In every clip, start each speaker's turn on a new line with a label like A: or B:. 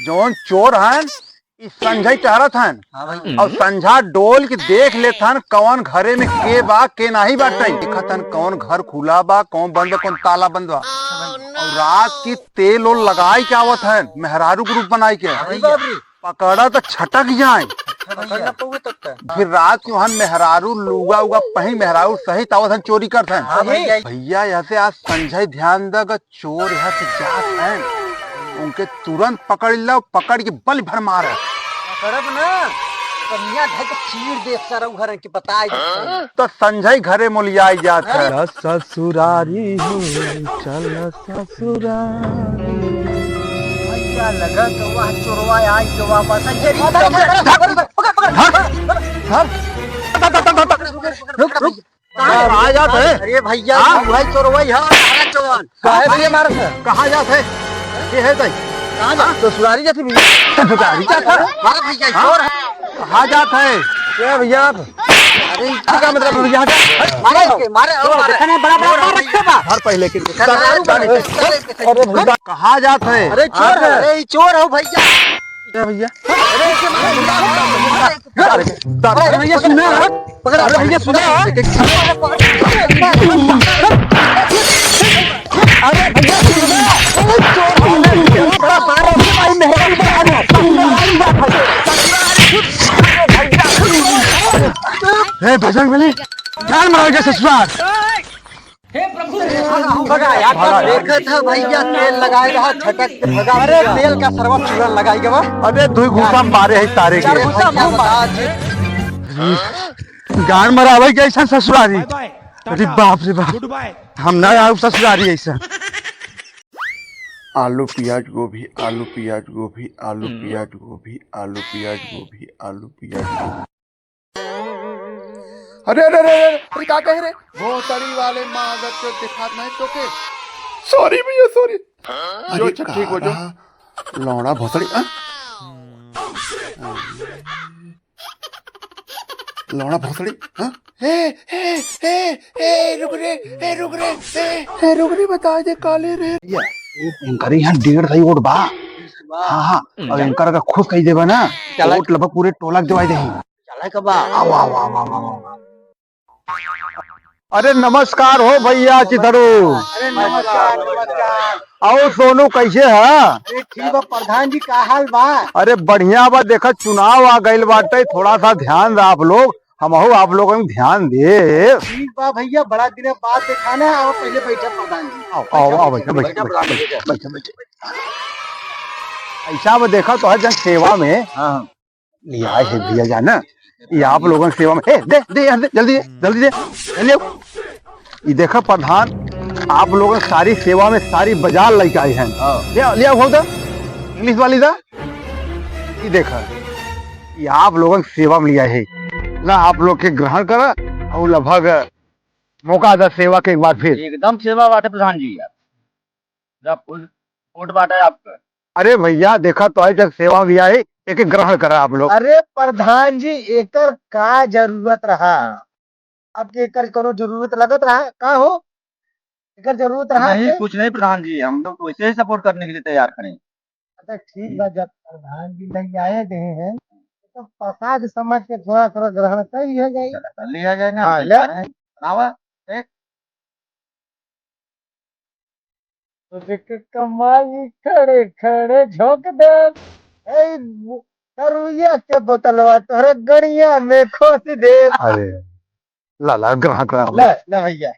A: जौन चोर हन इस संजय टहरत हन। और संझा डोल के देख लेत हन कौन घरे में के बा के नाही बाटे। देखत हन कौन घर खुला बा कौन बंद बा कौन ताला बंद बा। और रात की तेल ओल लगाई के आवत हन मेहरारू ग्रुप बनाई के। पकड़ा तो छटक जाए। फिर रात को वहां मेहरारू लुगा उगा पही मेहरारू सहित आवत हन चोरी करत हन। भैया यहाँ से आज संजय ध्यान द चोर यहाँ से जात हन उनके तुरंत पकड़ लो पकड़ के बल भर मार
B: चीर दे सारा घर के बताए
A: तो संजय घरे मोलियाई जात है।
C: ससुरारी चल ससुरारी
B: क्या लगा तो वह चोरवा आई के वापस
A: आ जात है।
B: अरे भैया भाई चोरवा
A: कहाँ जात है ये है
B: ससुरारी जाती भैया चोर है
A: कहाँ जात है
C: भैया आप
B: अरे
C: क्या मतलब भैया
A: हर पहले के कहाँ जात है।
B: अरे चोर है अरे चोर हो भैया
C: भैया
A: भैया सुना भैया सुना
C: बजरंग बली जान मारोगे ससुराल।
B: देखा था भैया तेल लगाए रहा छटक के भगा। अरे तेल का सरवा चूरन लगाई गवा।
A: अबे दो घूसा मारे है तारे के
C: गान मरावे के ऐसा ससुरारी। अरे बाप रे बाप हम ना आऊ ससुरारी ऐसा।
D: आलू प्याज गोभी आलू प्याज गोभी आलू प्याज गोभी आलू प्याज गोभी आलू प्याज गोभी। अरे अरे अरे अरे क्या कह रहे भोसड़ी वाले मागत को दिखात नहीं तो के सॉरी भैया सॉरी जो ठीक हो जो लौड़ा भोसड़ी लौड़ा भोसड़ी रुक रे बता दे काले रे
A: इनकर यहाँ 1.5 वोट बा। हाँ हाँ और इनकर अगर खुश कही देबा ना वोट लगभग पूरे टोला के दिवाई देही।
B: चला कबा
A: आओ आओ आओ आओ। अरे नमस्कार हो भैया चिथड़ू।
B: अरे नमस्कार नमस्कार।
A: आओ सोनू कैसे है।
B: अरे ठीक बा प्रधान जी का हाल बा।
A: अरे बढ़िया बा देखा चुनाव आ गइल बाटे थोड़ा सा ध्यान दे आप लोग हमहू आप लोगों में ध्यान दे।
B: ठीक बा भैया बड़ा दिन बाद दिखाना है। पहले बैठा प्रधान जी।
A: आओ आओ आओ बैठो ऐसा में देखा तो है जन सेवा में लिया है भैया जाना ये आप लोगों की सेवा में दे दे जल्दी जल्दी दे ये देखा प्रधान आप लोगों की सारी सेवा में सारी बाजार लेके आए हैं। लिया हो तो इंग्लिश वाली था ये देखा ये आप लोगों की सेवा में लिया है ना आप लोग के ग्रहण करा और लगभग मौका था सेवा के एक बार फिर
E: एकदम सेवा बाटे प्रधान जी यार वोट बाटे आपका।
A: अरे भैया देखा तो है जब सेवा भी आई एक एक ग्रहण करा आप लोग।
B: अरे प्रधान जी एकर का जरूरत रहा आपके एकर कोनो जरूरत लगत रहा का हो एकर जरूरत रहा
E: नहीं कुछ नहीं प्रधान जी हम लोग वैसे ही सपोर्ट करने के लिए तैयार खड़े हैं।
B: अच्छा ठीक बा जब प्रधान जी नहीं आए गए हैं तो प्रसाद समझ के थोड़ा थोड़ा ग्रहण कर लिया जाए।
E: लिया जाए ना
B: हाँ, ले।
E: आवा
B: तो देख के कमाई खड़े खड़े झोंक दे ए करुया के बोतलवा तोहरे गड़िया में खोस दे।
A: अरे लाला ग्रहण करा
B: ले ले भैया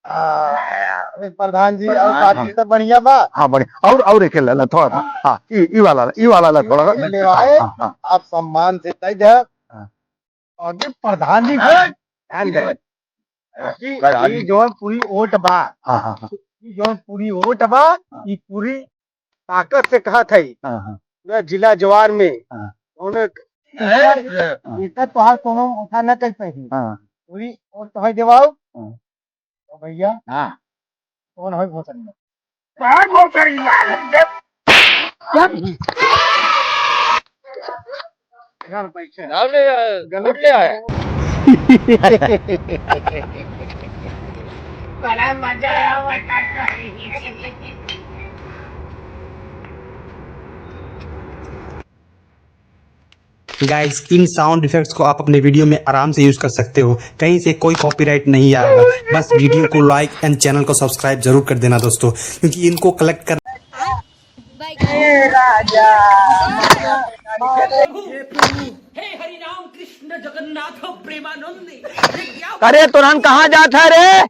B: अरे प्रधान जी और बाकी सब बढ़िया बा।
A: हाँ बढ़िया और एक लाला थोड़ा हाँ ई वाला ला थोड़ा
B: ले आए आप सम्मान से तय दे आगे प्रधान जी ध्यान दे ये जो पूरी ओट बा
A: हाँ हाँ हाँ
B: ये जो पूरी ओट बा ये पूरी ताकत से कहा था पूरा जिला जवार में उन्होंने इतना तोहार कोनो उठा न कर पाई पूरी ओट तो देवाओ तो भैया
E: हाँ
B: कौन है भोसड़ी
E: पैसे। गलत ले आया बड़ा मजा आया
F: गाइस, इन साउंड इफेक्ट्स को आप अपने वीडियो में आराम से यूज कर सकते हो, कहीं से कोई कॉपीराइट नहीं आएगा। बस वीडियो को लाइक एंड चैनल को सब्सक्राइब जरूर कर देना दोस्तों, क्योंकि इनको कलेक्ट कर
B: अरे तुरंत कहाँ जाता है रे?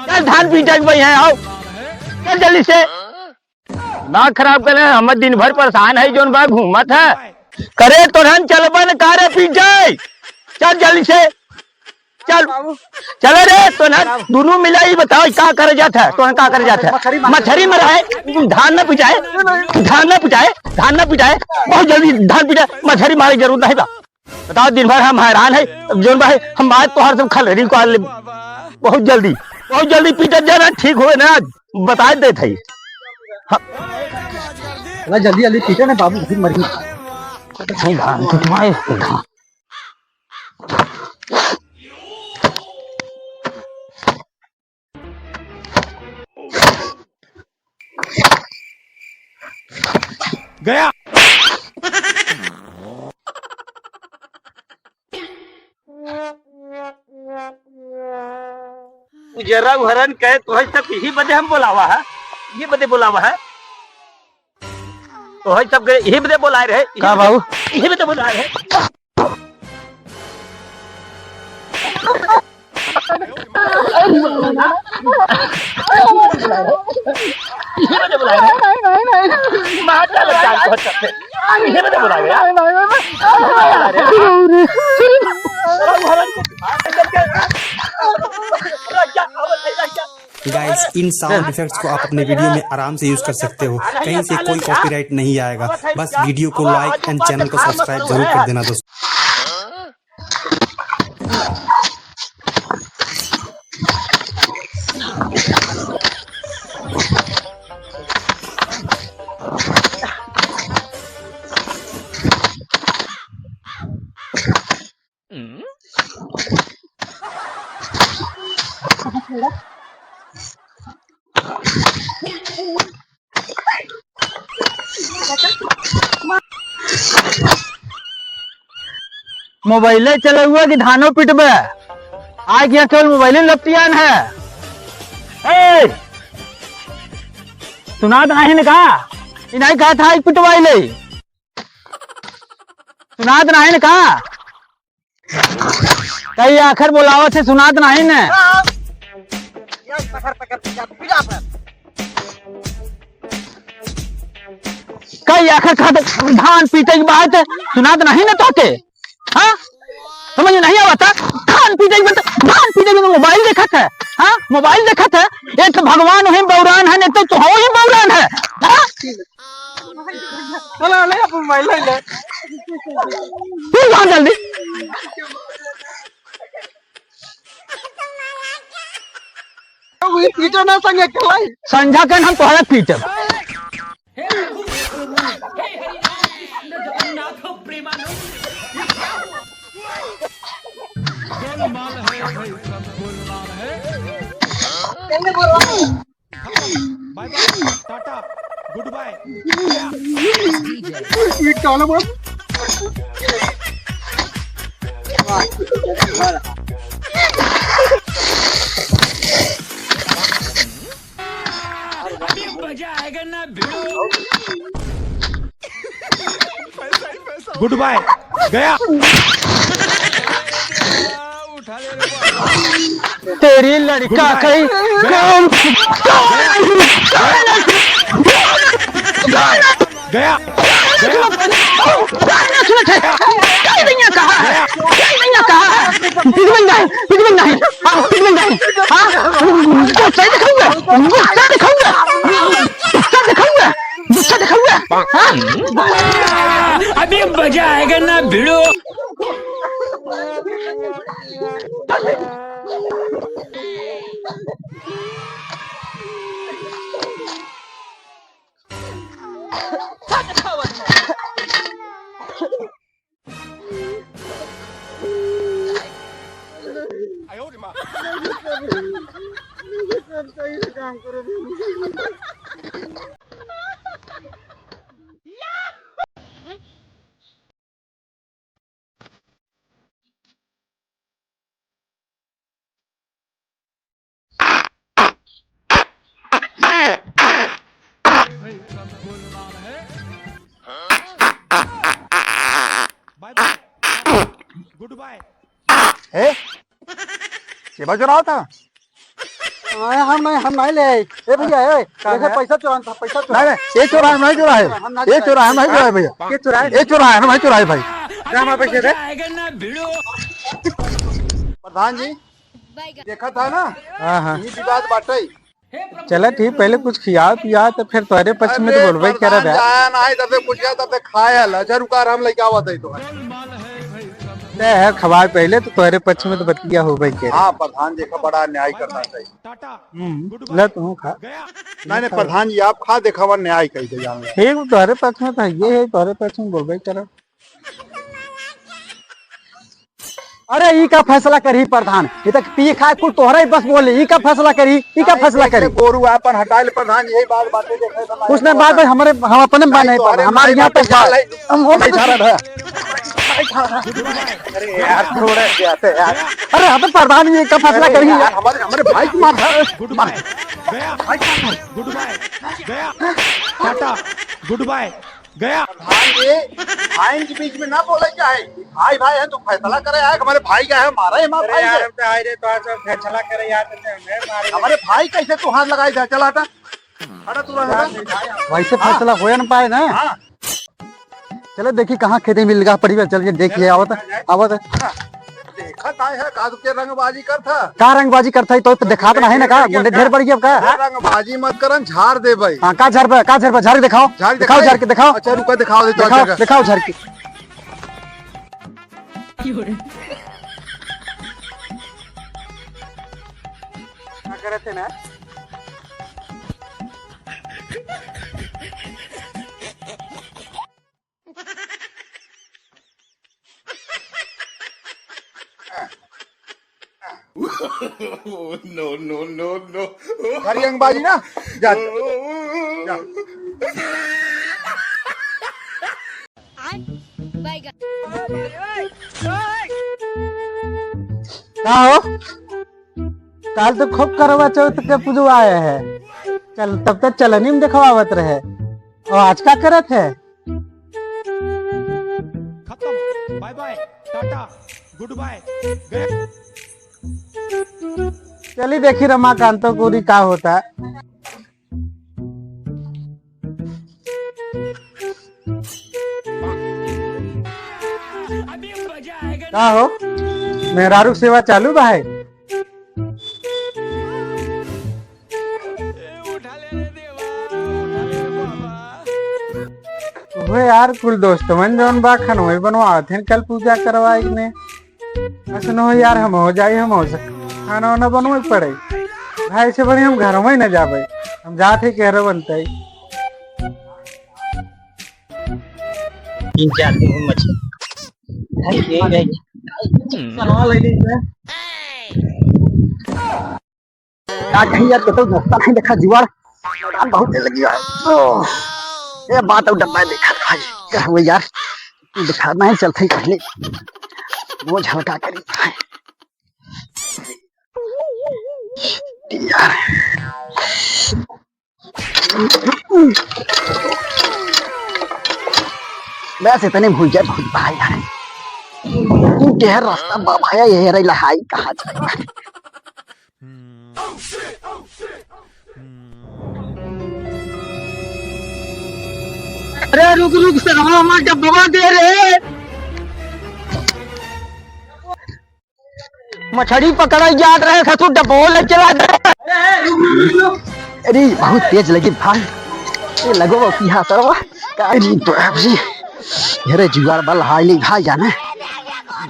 B: चल धान पीटे भाई है, आओ चल जल्दी से। ना खराब करे, हम दिन भर परेशान है जोन भाई घूमत है। करे तुरंत चल बन कारे पीटे, चल जल्दी से चल। चले रे तुरंत दोनों मिला ही बताओ क्या करे जाता है? तुरंत क्या करे जाता है? मछली में रहे, धान न पिटाए, धान न पिटाए, धान न पिटाए, बहुत जल्दी धान पिटाए, मछली मारे जरूर नहीं बा। बताओ दिन भर हम हैरान है जोन भाई, हम बात तो हर सब खलरी को बहुत जल्दी पीटा जाना ठीक हुए ना, बता दे थे
C: जल्दी जल्दी पीटे ना बाबू, फिर मर
B: धान पिटवाए धान।
G: गया
B: जरा हरन कहे तो सब यही बदे हम बोलावा है, ये बदे बोलावा है तो सब यही बदे बोलाए रहे का बाबू, यही बदे बोलाए रहे।
F: गाइस, इन साउंड इफेक्ट्स को आप अपने वीडियो में आराम से यूज कर सकते हो, कहीं से कोई कॉपीराइट नहीं आएगा। बस वीडियो को लाइक एंड चैनल को सब्सक्राइब जरूर कर देना दोस्तों।
B: मोबाइल चला हुआ कि धानो पिटबे? आज यहाँ केवल मोबाइल लपटियान है। ए, सुना तो नहीं कहा, नहीं कहा था पिटवाई ले, सुना तो नहीं कहा, कई आखिर बोलावत है, सुना तो नहीं ने। कई आखिर धान पीटे की बात है, सुना तो नहीं ना तोते? हाँ समझ नहीं आता, धान पीटे की मोबाइल देखा था। हाँ मोबाइल देखा था, एक तो भगवान वही बौरान है, नहीं तो तू ही बौरान है। जल्दी पीटो ना संगे संझा कर हम तुम्हारा पीटे।
G: Bye bye tata goodbye. मजा आएगा ना भिड़ो। गुड बाय गया।
B: तेरी लड़का कहीं
G: गया अभी मजा आएगा ना भिड़ो। बाय बाय गुड बाय
A: ए सेवा चुराव था
B: हम नहीं ले आए। ए भैया ए देखो पैसा चुराना था, पैसा
A: नहीं नहीं ये चुरा है नहीं चुरा है ये चुरा है नहीं चुरा है भैया
B: के चुराए
A: ये चुरा है नहीं चुरा है भाई
B: हमारे पैसे दे।
G: आएगा ना भिड़ो
A: प्रधान जी देखा था ना
B: हाँ हाँ
A: ये विवाद बाटे
B: चलो ठीक, पहले कुछ खिया पिया तो फिर तुम्हारे पक्ष में तो बोलबे कर रहा है।
A: जाया ना है तबे कुछ क्या तबे खाया लजर उकार हम लेके आवत है तो
B: है खबर पहले तो तुम्हारे पक्ष में तो बतिया हो भाई के।
A: हाँ प्रधान जी का बड़ा न्याय करना चाहिए।
G: टाटा
B: ले तू खा
G: गया
A: नहीं नहीं प्रधान जी आप खा देखा न्याय कही दे जान
B: ठीक, तुम्हारे पक्ष में तो ये है, तुम्हारे पक्ष में बोलबे करो। अरे ई का फैसला करी प्रधान, ये तक पी खाए कुल तोहरा ही बस बोले ई का फैसला करी, ई का फैसला करी।
A: गोरू अपन हटा ले प्रधान यही बात बातें देखे तो
B: कुछ नहीं बात भाई हमारे हम अपने बने पर हमारे यहाँ पे हम वो
A: नहीं छाड़ा था
B: अरे यार थोड़ा जाते यार। अरे हम प्रधान ये का फैसला करी यार,
A: हमारे हमारे भाई को मार
G: गुड बाय गया गुड बाय गया टाटा गुड बाय गया
A: प्रधान जी भाई के बीच में ना बोले क्या है भाई भाई है तो फैसला करे यार हमारे भाई का है मारा है हमारे भाई
B: यार
A: है।
B: हम तो आए रे तो आज फैसला करे यार तो मैं मारे
A: हमारे भाई कैसे तू हाथ लगाई था चला था अरे तू
B: वैसे फैसला हो ना पाए ना।
A: हाँ
B: चलो देखिए कहाँ खेती मिल गया परिवार, चलिए देखिए आवत आवत
A: देखा था है का के रंगबाजी कर था
B: का रंगबाजी करता है तो दिखात ना है ना का मुंडे ढेर बढ़ गया का।
A: रंगबाजी मत करन झाड़ दे भाई
B: हाँ का झाड़ पे झाड़ के दिखाओ दिखाओ झाड़ के दिखाओ
A: अच्छा रुका दिखाओ दे
B: दिखाओ दिखाओ झाड़ के। क्या करे थे ना
A: खरी रंगबाजी ना जा जा
B: का हो काल तो खूब करवा चौथ के पूजवा आए है, चल तब तक चलनी में दिखवावत रहे और आज का करत है।
G: खत्म bye bye tata goodbye गया
B: चलिए देखी रमाकांतो पूरी का होता है।
G: अभी मजा आएगा
B: का हो मेहरारू सेवा चालू भाई। वो यार कुल दोस्त मन जौन बा खनोई बनवावत हैं कल पूजा करवाई ने ऐसा हो यार हम हो जाए हम हो सक खाना वाना बनवे पड़े भाई से बड़ी हम घरों में न जाबे हम जाते कह रहे बनते
E: तीन चार दिन में मछली
B: कहीं यार तो नाश्ता नहीं देखा जुआर बहुत देर लगी है ये बात अब डब्बा देखा भाई क्या हुआ यार दिखा नहीं चलते पहले वो झलका करी भाई यार वैसे इतने भूल जाए भूल भाई यार क्या रास्ता भाया ये रे लहाई कहाँ जाए। अरे रुक रुक सरमा मां डब्बा दे रे मछली पकड़ा जात रहे था तू डब्बो ले चला दे। अरे बहुत तेज लगी भाई ये लगो वो की सरवा काई तो आपसी अरे जुगाड़ बल हाईली भाई जाना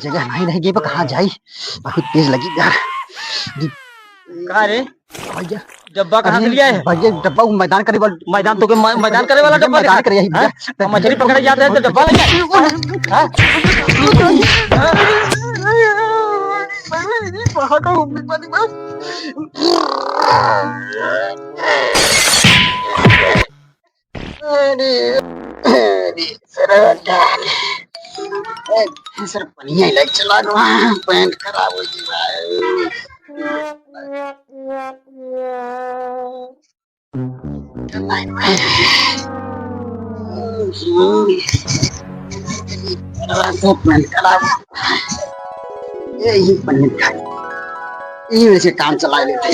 B: जगह नहीं रहेगी पर कहां जाई बहुत तेज लगी यार। कहां रे भैया डब्बा कहां से लिया है भैया डब्बा मैदान करे मैदान तो के मैदान करे वाला डब्बा मैदान करे यही भैया मछली पकड़े जाते हैं तो डब्बा ले सर पनिया लाइक चला दो पैंट खराब हो गई पैंट खराब यही पंडित यही वैसे काम चला लेते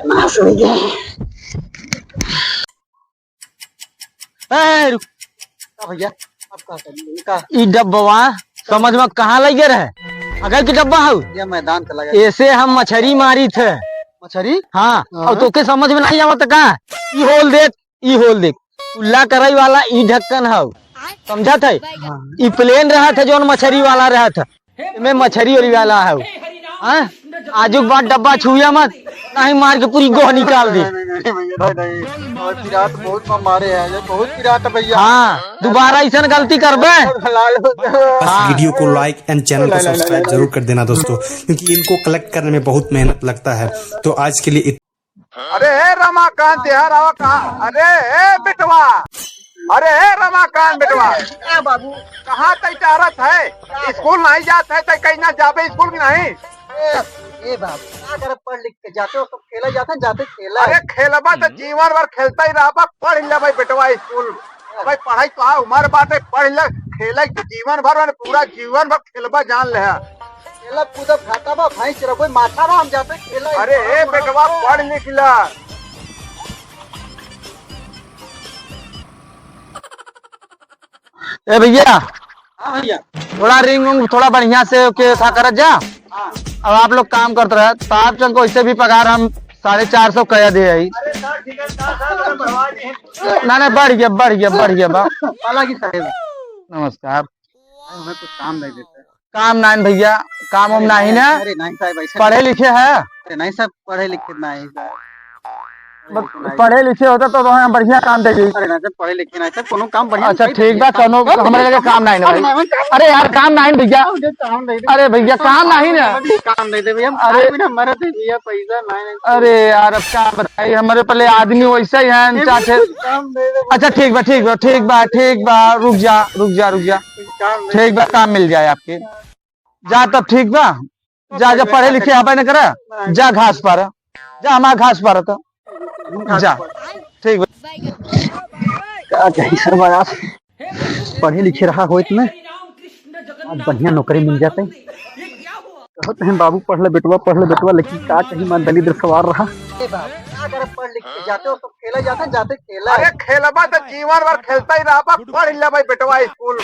B: नाश हो गया भैया
H: ई डब्बा समझ में कहाँ लगे रहे अगर की डब्बा हो
B: ये मैदान चला गया
H: ऐसे हम मछली मारी थे
B: मछली
H: हाँ और तो के समझ में नहीं आवत का ई होल देख उल्ला करई वाला ई ढक्कन हो समझा थे ई प्लेन रहा था जो मछली वाला रहा था में मछली वाला है हाँ आजुक बात डब्बा छुया मत नहीं मार के पूरी गोह निकाल दे
B: पिरात बहुत मारे हैं बहुत पिरात भैया
H: हाँ दोबारा ऐसा गलती करबे
F: बस वीडियो को लाइक एंड चैनल को सब्सक्राइब जरूर कर देना दोस्तों, क्योंकि इनको कलेक्ट करने में बहुत मेहनत लगता है। तो आज के लिए
A: अरे हे रमाकांत यार आवा कहाँ? अरे हे बिटवा, अरे हे रमाकांत बिटवा
B: बाबू
A: कहाँ तक चाहत है? स्कूल नहीं जात है तो कहीं ना जाबे स्कूल की नहीं?
B: ए बाबू अगर पढ़ लिख के जाते हो तो खेला जाते खेला
A: अरे खेलबा तो जीवन भर खेलता ही रहा, पढ़ ले भाई बेटवा स्कूल भाई पढ़ाई तो उम्र बात है, पढ़ ले खेल जीवन भर मैंने पूरा जीवन भर खेलबा जान ले
B: खेला कूदा खाता बा भाई चरबो माथा बा हम जाते खेला।
A: अरे ए बेटवा पढ़ लिख ला।
H: ए भैया
B: भैया
H: थोड़ा रिंग उंग थोड़ा बढ़िया से के खा कर जा। अब आप लोग काम करते रहे तो आप चल को इससे भी पगार हम 450 कह दे आई। ना बढ़ गया बा। नमस्कार।
B: हमें कुछ काम नहीं देते।
H: काम नहीं भैया, काम हम नहीं ना।
B: अरे नहीं साहब ऐसा
H: पढ़े लिखे है?
B: अरे नहीं साहब पढ़े लिखे नहीं साहब।
H: पढ़े लिखे होता तो हम बढ़िया काम दे दी।
B: अरे नहीं साहब पढ़े लिखे नहीं साहब कोनो काम बढ़िया।
H: अच्छा ठीक बा, कोनो हमारे लगे काम नहीं ना। अरे यार काम नहीं भैया, अरे भैया काम नहीं ना।
B: काम नहीं दे भैया,
H: अरे
B: बिना मरे दे भैया पैसा नहीं।
H: अरे यार अब क्या बताइए, हमारे पहले आदमी वैसे ही है चाचे। अच्छा ठीक बा रुक जा। ठीक बा काम मिल जाए आपके। जा तब ठीक बा, जा पढ़े लिखे यहाँ पे न करे, जा घास पर जा, हमारा घास पर तो जा। ठीक बा
B: क्या चाहिए सर बात पढ़े लिखे रहा हो इतना आज बढ़िया नौकरी मिल जाते कहते हैं बाबू पढ़ ले बेटवा लेकिन क्या कहीं मैं दलित सवार रहा। अगर पढ़ लिख के जाते हो तो खेला जाते खेला।
A: अरे खेलबा तो जीवन भर खेलता ही रहा, पढ़ ले भाई बेटवा स्कूल।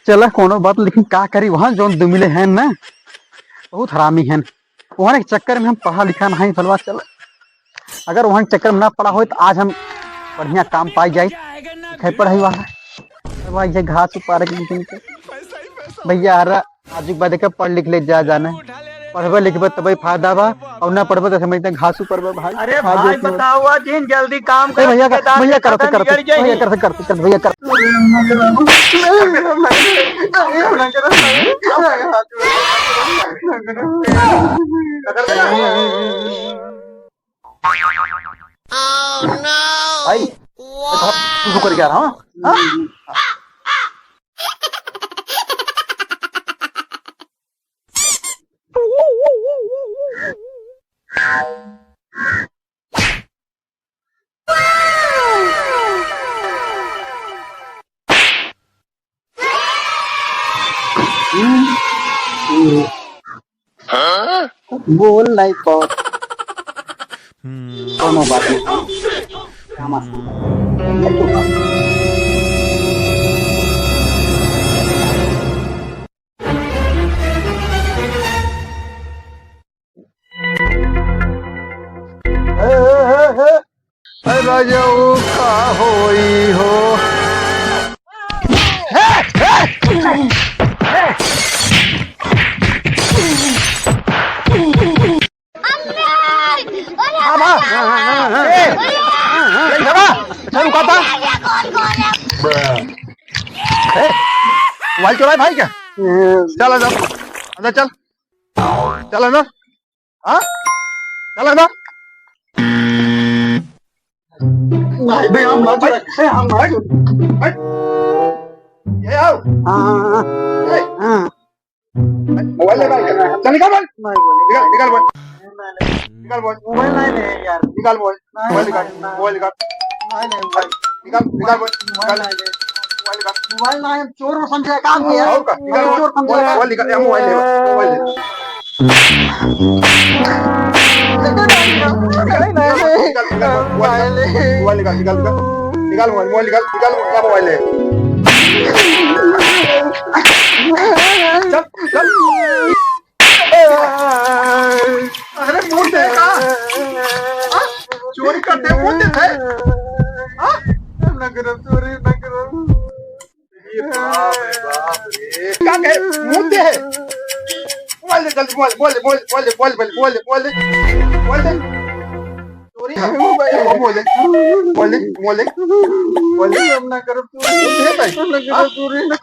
B: चला कोनो बात, लेकिन क्या करी वहाँ जो दुमिले हैं ना बहुत हरामी हैं। वहाँ के चक्कर में हम पढ़ा लिखा नहीं फलवा चला। अगर वहाँ के चक्कर में ना पढ़ा हो तो आज हम बढ़िया काम पाई जाए। पढ़ाई वाला ये घास उपार भैया आज बाद पढ़ लिख ले जाना पढ़बे लिखबे तब फायदा बा, और ना पढ़बे तो समझते घास ऊपर भाई।
H: अरे भाई बताओ दिन जल्दी काम कर
B: भैया करते भैया कर। भाई तू कर क्या रहा बोल नहीं बहुत कोनो बात
A: रजऊ का होई हो भाई भाई क्या चल अंदर अंदर चल चल अंदर हाँ चल अंदर
B: भाई हम मत हम मत
A: ये आओ मोबाइल ले भाई चल निकाल मोबाइल निकाल निकाल मोबाइल निकाल मोबाइल
B: मोबाइल नहीं ले यार
A: निकाल मोबाइल मोबाइल निकाल मोबाइल निकाल निकाल निकाल मोबाइल निकाल
B: मोबाइल ना चोर समझे काम किया
A: और का निकाल मोबाइल निकाल मोबाइल ले मोबाइल ले मोबाइल निकाल निकाल निकाल मोबाइल निकाल निकाल मोबाइल ले चल चल अरे मुंह देखा चोरी करते मुंह देखे
B: न करो चोरी न करो
A: बाप रे क्या कहे मुंह दे मोबाइल ले जल्दी मोबाइल बोल चोरी है मोबाइल
B: न करो चोरी न करो चोरी न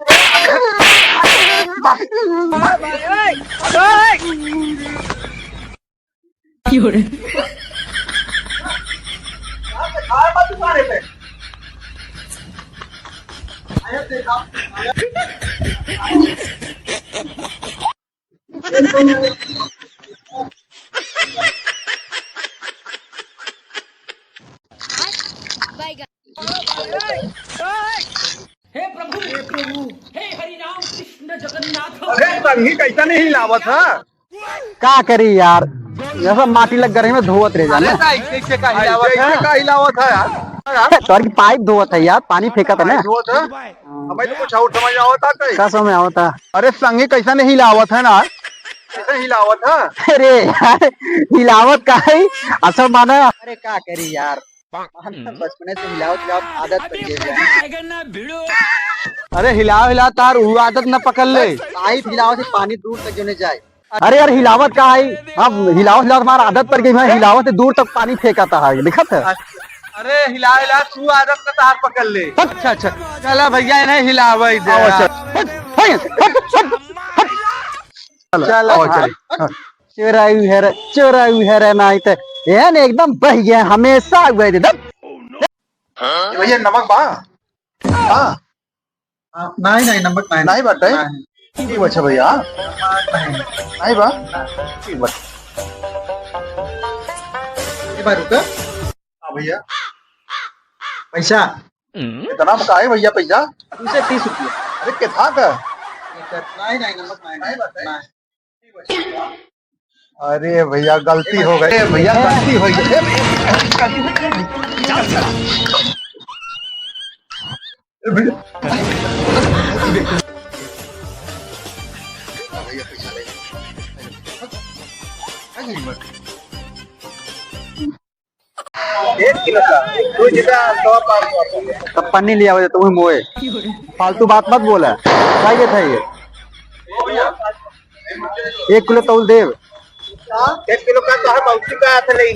A: अरे संगी कैसा नहीं हिलावत है
B: क्या करी यार ये सब माटी लग गए में धोवत रह जाने
A: कैसे का हिलावत है यार
B: तोर की पाइप धोवत है यार पानी फेंकत है ना
A: धोवत है हमें तो कुछ और समझ आवता कहीं
B: का समय आवता
A: अरे संगी कैसा नहीं हिलावत है ना कैसे हिलावत है
B: अरे यार हिलावत का है असल माना अरे क्या करी यार बचपने से हिलावत आदत पड़ गई
H: अरे हिलाओ हिला तार वो आदत न पकड़ ले।
B: पाइप हिलाओ से पानी दूर तक जो नहीं जाए अरे यार हिलावत का है हम हिलावत हिलावत हमारा आदत पड़ गई है हिलावत से दूर तक पानी फेंकाता है लिखत है
H: अरे हिला हिला तू आदत का तार पकड़ ले। अच्छा अच्छा चला भैया इन्हें हिलावा
B: चोरायु है नहीं तो एहन एकदम बह गया हमेशा
A: भैया नमक बा हाँ
B: नहीं नमक
A: नहीं बाटे ठीक बच्चा भैया नहीं बा ठीक बा
B: रुका
A: हाँ भैया
B: पैसा
A: कितना का है भैया पैसा
B: 30 रुपया
A: अरे कितना का
B: नहीं नमक नहीं बाटे
A: अरे भैया गलती हो गई भैया गलती हो गई
B: तब पन्नी लिया वजह तुम्हें मोए फालतू बात मत बोला चाहिए था ये 1 किलो तौल देव
A: 1 किलो का तो हम औसी का हाथ नहीं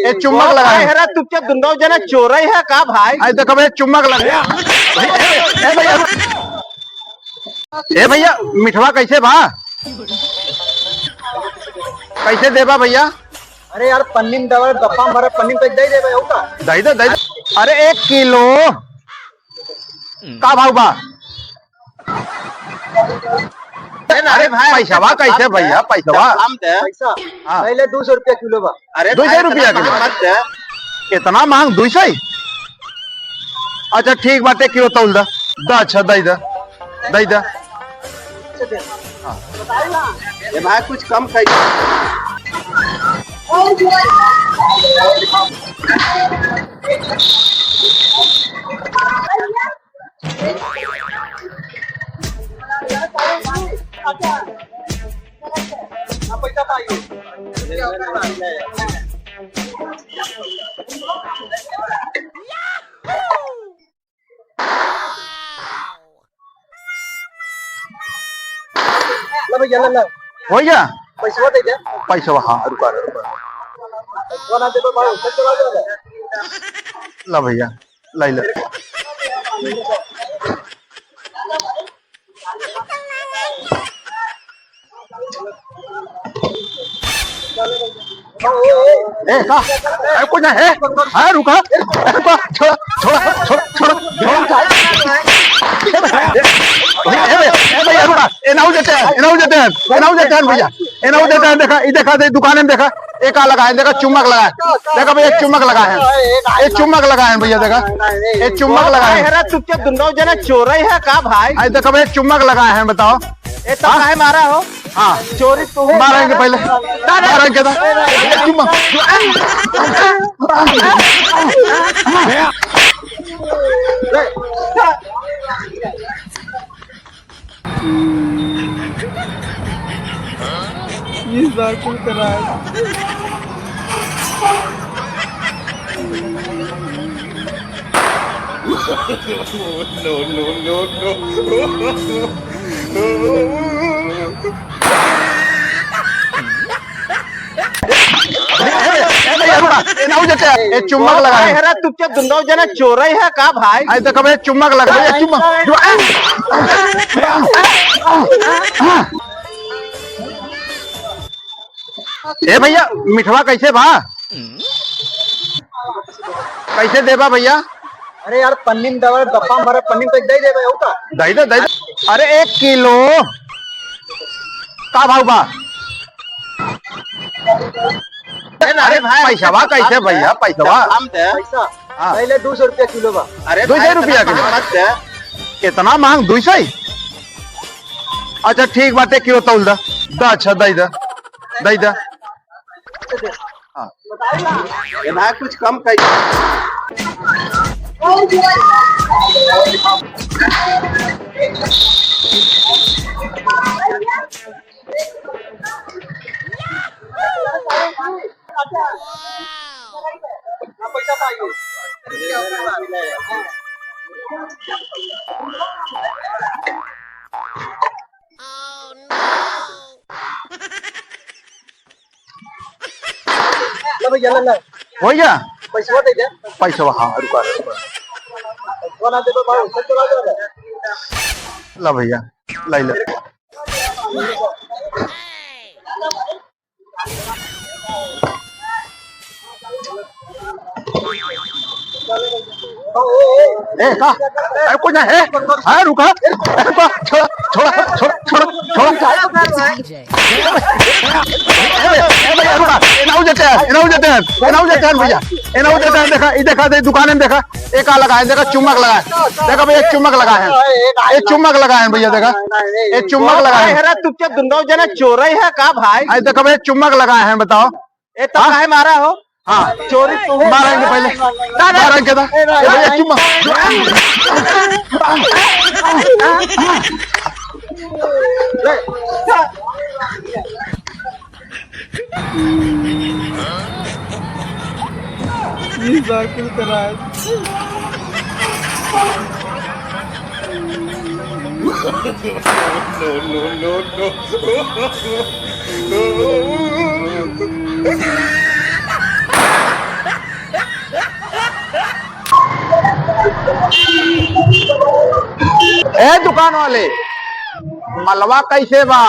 A: है चुम्बक लगा है तू क्या दुंडो जना चोर है का भाई आज देखो भैया चुम्बक लगा ए भैया मिठवा कैसे भा कैसे देबा भैया
B: अरे यार पन्नी में दवा गप्पा मारा पन्नी में दे दे होगा
A: दही दे अरे 1 किलो का भाव बा अरे भाई पैसा कैसे भैया पैसा
B: पैसा पहले 200 रुपया किलो बा
A: अरे 200 रुपया किलो इतना महंग 200 अच्छा ठीक बाटे किलो तौल दा अच्छा दई दा ये भाई कुछ कम कर हो गया
B: पैसा दे दे
A: पैसा हाँ रुका ला भैया लाई ले ए का अरे कुछ ना है हाँ रुका रुका छोड़ा छोड़ा छोड़ा छोड़ा छोड़ा भैया रुका एनाउ देते हैं एनाउ देते हैं एनाउ देते हैं भैया एनाउ देते हैं देखा ये देखा दे दुकान में देखा एक आ लगा है देखा चुम्बक लगा है देखा भैया चुम्बक लगा है एक चुम्बक लगा है भैया देखा एक चुम्बक लगा है
B: तू क्या दोनों जना चोर है का भाई?
A: अरे देखा भैया चुम्बक लगा है बताओ
B: ये तो काहे मारा हो?
A: हाँ
B: चोरी तू है
A: मारेंगे पहले मारेंगे तो चुम्बक
B: इस बार कुल करा है।
A: चुम्बक लगा है
B: तू क्या दोनों जना चोर है का भाई?
A: अरे देखो भैया चुम्बक लगा है चुम्बक ए भैया मिठवा कैसे बा कैसे देबा भैया?
B: अरे यार पन्नी में दवा डब्बा भरे पन्नी में दे दे भाई होता
A: दही दे अरे 1 किलो का भाव बा? अरे पैसा बा कैसे भैया पैसा
B: पैसा पहले 200 रुपया किलो बा।
A: अरे 200 रुपया किलो कितना मांग 200? अच्छा ठीक बात 1 किलो तौल दा अच्छा दही दा
B: ना कुछ कम कर
A: हो गया
B: पैसा दे दे
A: पैसा हाँ रुका
B: कोना दे भाई चला दे
A: ला भैया लाई ले ए का अरे कुछ ना है हाँ रुका रुका छोड़ा छोड़ा छोड़ा छोड़ा छोड़ा रुका एनाउ देते हैं भैया एनाउ देते हैं देखा ये देखा दे दुकान में देखा एक आ लगा है देखा चुम्बक लगा है देखा भैया चुम्बक लगा है एक चुम्बक लगा है भैया देखा एक चुम्बक लगा है
B: तू क्या दोनों जना चोर है का भाई?
A: अरे देखा भैया चुम्बक लगा है बताओ
B: ये तो काहे मारा हो?
A: हाँ
B: चोरी तू है
A: मारेंगे पहले मारेंगे तो भैया चुम्बक
B: इस बार कुल करा है।
A: ए दुकान वाले मलवा कैसे बा?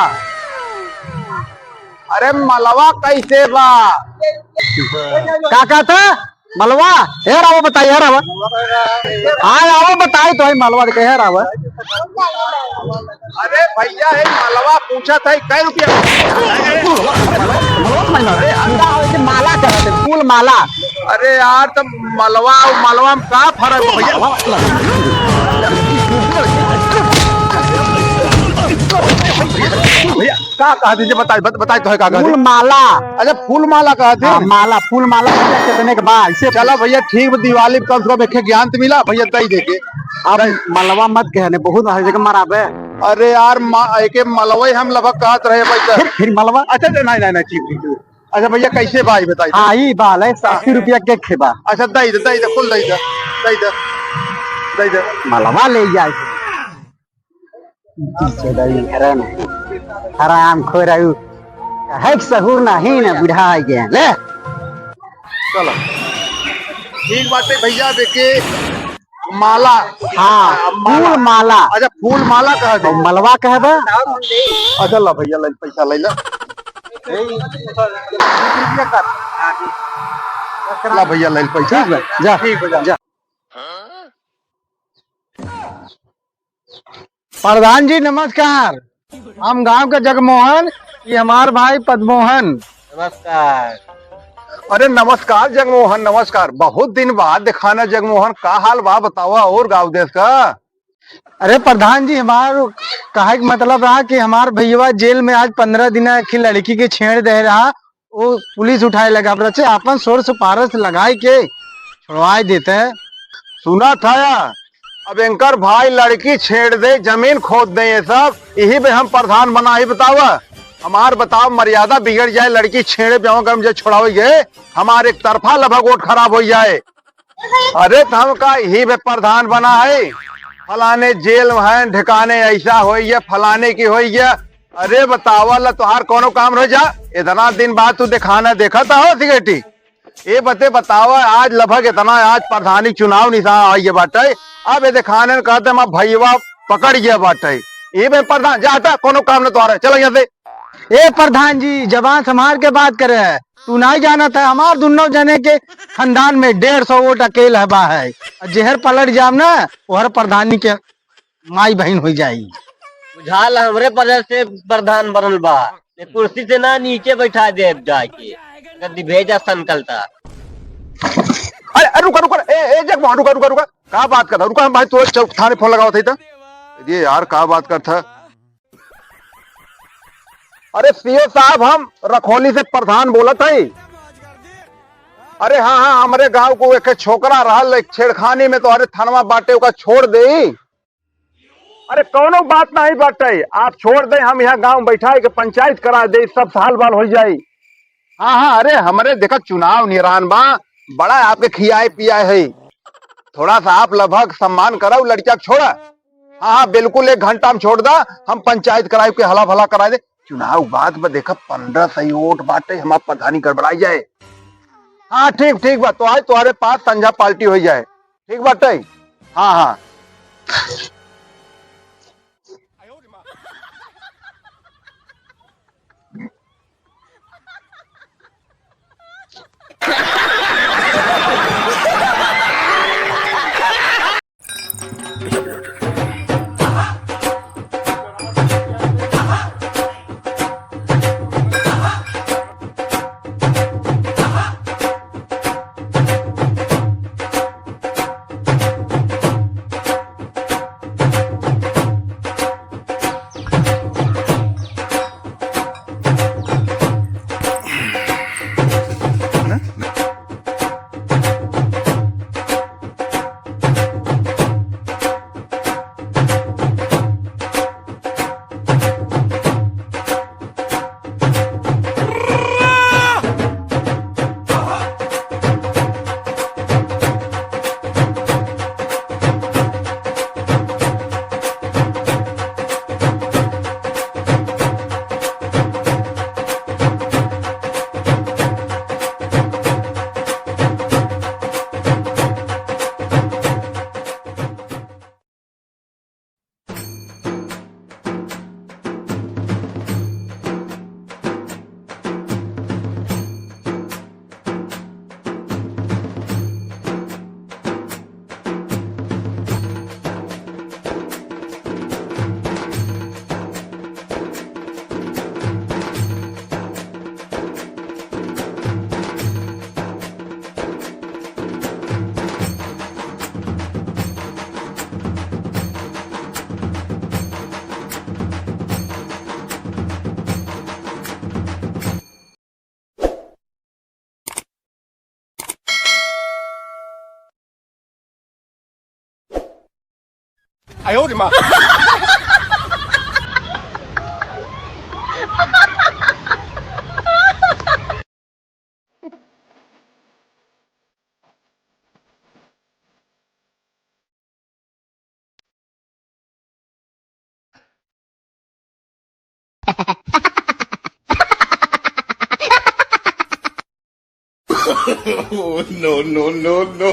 A: अरे मलवा कैसे बा?
B: का था मलवा हेर आओ बताइए हेर आवा हाँ आओ बताई तो है मलवा के हेर आवा
A: अरे भैया है मलवा पूछा था कै रुपया
B: माला कहते फूल माला।
A: अरे यार तब मलवा और मलवा में का फर्क है भैया का कहा दीजिए बताए तो है का
B: फूल माला
A: अच्छा फूल माला कहा थे
B: माला फूल माला कितने के बाद इसे
A: चलो भैया ठीक दिवाली में कम से कम एक ज्ञान तो मिला भैया दही देके
B: अब मलवा मत कहने बहुत हर जगह मराबे।
A: अरे यार एक मलवा हम लगभग कहत रहे भाई
B: फिर मलवा
A: अच्छा नहीं ठीक अच्छा भैया कैसे भाई बताइए
B: हाँ ये बाल है 80 रुपया के खेबा।
A: अच्छा दही दे फुल दही दे
B: मलवा ले जाए हराम खोर है सहूर नहीं ना बुढ़ा गया ले
A: चलो ठीक बात है भैया देखे माला।
B: हाँ फूल माला
A: अच्छा फूल माला कह दे।
B: और मलवा कह बा
A: अच्छा ला भैया ले पैसा ले ला। ला भैया ले पैसा।
B: ठीक बा जा
A: ठीक है जा।
B: प्रधान जी नमस्कार। हम गांव के जगमोहन, ये हमार भाई पद्मोहन। नमस्कार।
A: अरे नमस्कार जगमोहन नमस्कार। बहुत दिन बाद दिखाना जगमोहन, का हाल बा बतावा और गाँव देश का।
B: अरे प्रधान जी हमार कहे के मतलब रहा कि हमार भैया जेल में आज 15 दिन की लड़की के छेड़ दे रहा, वो पुलिस उठाए लगा बच्चे अपन शोर से पारस लगाए के छुड़वाए देते हैं।
A: सुना था अब एंकर भाई लड़की छेड़ दे, जमीन खोद दे, ये सब यही पे हम प्रधान बना ही बतावा। हमार बताओ मर्यादा बिगड़ जाए, लड़की छेड़े पे हम जो छुड़ाओगे हमारे एक तरफा लगभग वोट खराब हो जाए। अरे तो हम का यही पे प्रधान बना है, फलाने जेल में है, ठिकाने ऐसा हो गया, फलाने की हो गया। अरे बतावा ला तुहार कोनो काम रह जा, इतना दिन बाद तू दिखाना देखा था हो सिगरेटी। ये बतावा आज लगभग इतना आज प्रधानी चुनाव निशान आई बाटे, अब ये दिखाने कहते मैं भैया पकड़ गया बाटे। ये में प्रधान जाता कोनो काम न तुम्हारे, चलो यहाँ से।
B: ए प्रधान जी जबान संभाल के बात करे है, तू नहीं जाना था हमार दोनों जने के खानदान में 150 वोट अकेल हबा है। जहर पलट जाम ना वहर प्रधानी के माई बहन हो जाई।
I: बुझाल हमरे पद से प्रधान बनल बा, कुर्सी से ना नीचे बैठा दे जाके गद्दी भेजा संकलता।
A: अरे रुका रुका ए जगमोहन रुका रुका रुका, का बात कर रहा रुका। हम भाई तो थाने फोन लगाओ था ये यार का बात कर था। अरे सीओ साहब हम रखोली से प्रधान बोला था। अरे हाँ हाँ हमारे गांव को एक छोकरा रहा छेड़खानी में, तो अरे थानवा बाटे का छोड़ दे। अरे कोनो बात नहीं बाटे, आप छोड़ दे, हम यहाँ गांव बैठा के पंचायत करा दे, सब साल बाल हो जाये। हाँ हाँ अरे हमारे देखा चुनाव निरान बा, बड़ा आपके खियाए पियाए है, थोड़ा सा आप लगभग सम्मान कराओ लड़किया छोड़ा। हाँ हाँ बिल्कुल 1 घंटा में छोड़ दा, हम पंचायत कराए के हला भला करा दे। चुनाव बाद में देखा 15 सही वोट बाटे, हमारा प्रधानी गड़बड़ाई जाए। हाँ ठीक ठीक बात, तो आज तुम्हारे पास संझा पार्टी हो जाए, ठीक बाटे। हाँ हाँ
D: नो नो नो नो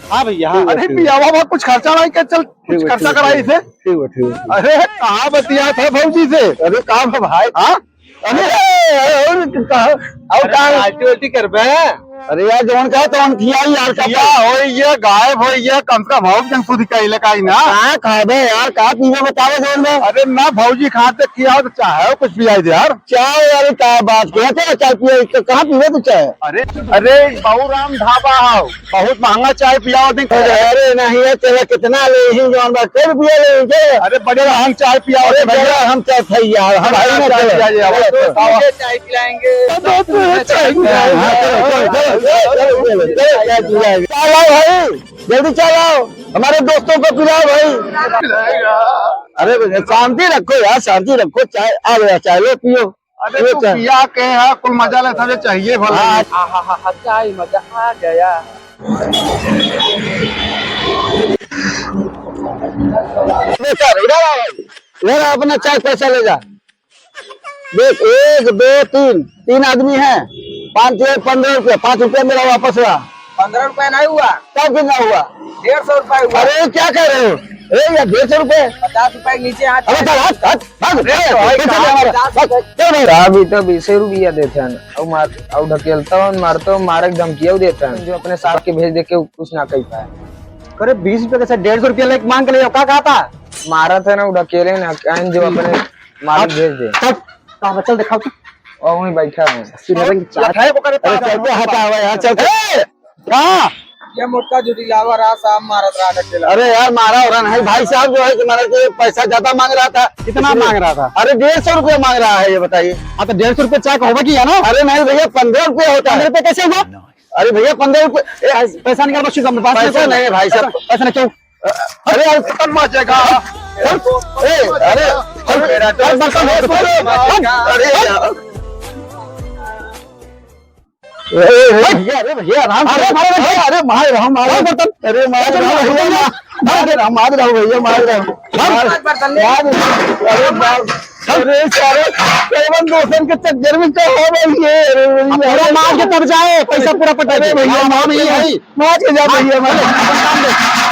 C: हाँ भैया अरे पियावा बहुत कुछ खर्चा नहीं कर चल कुछ खर्चा कराई इसे ठीक अरे कहाँ बतिया था भौजी से अरे कहाँ है भाई हाँ अरे और कहाँ कर बे अरे यार जवन कहा तो किया यार क्या हो ये गायब हो ये कम से कम भौज जंग सुधी कहले काई ना हां खाबे यार का पीवे बतावे जोन में अरे ना भौजी खाते किया तो चाहे कुछ पियाई दे यार चाय यार क्या बात कहते हैं चाय पिए तो कहां पीवे तो चाय अरे अरे बहुराम ढाबा हो बहुत महंगा चाय पियाओ दिन अरे नहीं है चलो कितना ले ही जोन में कोई पिए ले अरे बड़े हम चाय पियाओ अरे भैया हम चाय खाई यार हम भाई ना चाय पिलाएंगे चाय चलो भाई जल्दी चलाओ हमारे दोस्तों को पिलाओ भाई अरे शांति रखो यार शांति रखो चाय आ गया चाय लो पियो अरे तो पिया के है कुल मजा ले सब चाहिए भला चाय मजा आ गया इधर अपना चाय पैसा ले जा देख 1 2 3 आदमी है 15 रुपया 5 रुपया मेरा वापस हुआ
B: 15 रुपए नहीं हुआ
C: कब कितना हुआ
B: 150 रुपए हुआ
C: अरे क्या कह रहे हो अरे यार 150 रुपए
B: 50 रुपए नीचे हाथ
J: अभी तो 20 रुपया देते हैं और ढकेलता हूँ मारता हूँ मारे धमकिया देते हैं जो अपने साथ के भेज दे के कुछ ना कह पाए
C: अरे 20 रुपए कैसे 150 रुपया लेके मांग के ले क्या कहा था
J: मारा था ना ढकेले ना जो अपने मालिक भेज दे
C: चल दिखाओ तो
J: और वहीं बैठा हूँ
B: ये मोटका जुटी लावा रहा साहब मारा रहा ढकेला
C: अरे यार मारा हो रहा नहीं भाई साहब जो है कि मेरा जो पैसा ज्यादा मांग रहा था कितना मांग रहा था अरे 150 रुपया मांग रहा है ये बताइए हाँ तो 150 रुपया चाय होगा कि ना अरे नहीं भैया 15 रुपया होता है 15 रुपये कैसे हुआ अरे भैया 15 रुपये पैसा निकाल बच्चों का पास पैसा नहीं है भाई साहब पैसा नहीं क्यों अरे यार खत्म मचेगा अरे भैया राम अरे मार रहा हूँ अरे मार रहा हूँ भैया मार रहा अरे सारे केवल दोस्तन के चक्कर में क्या हो रही है पूरा मार के तब जाए पैसा पूरा पटा भैया मार के जा भैया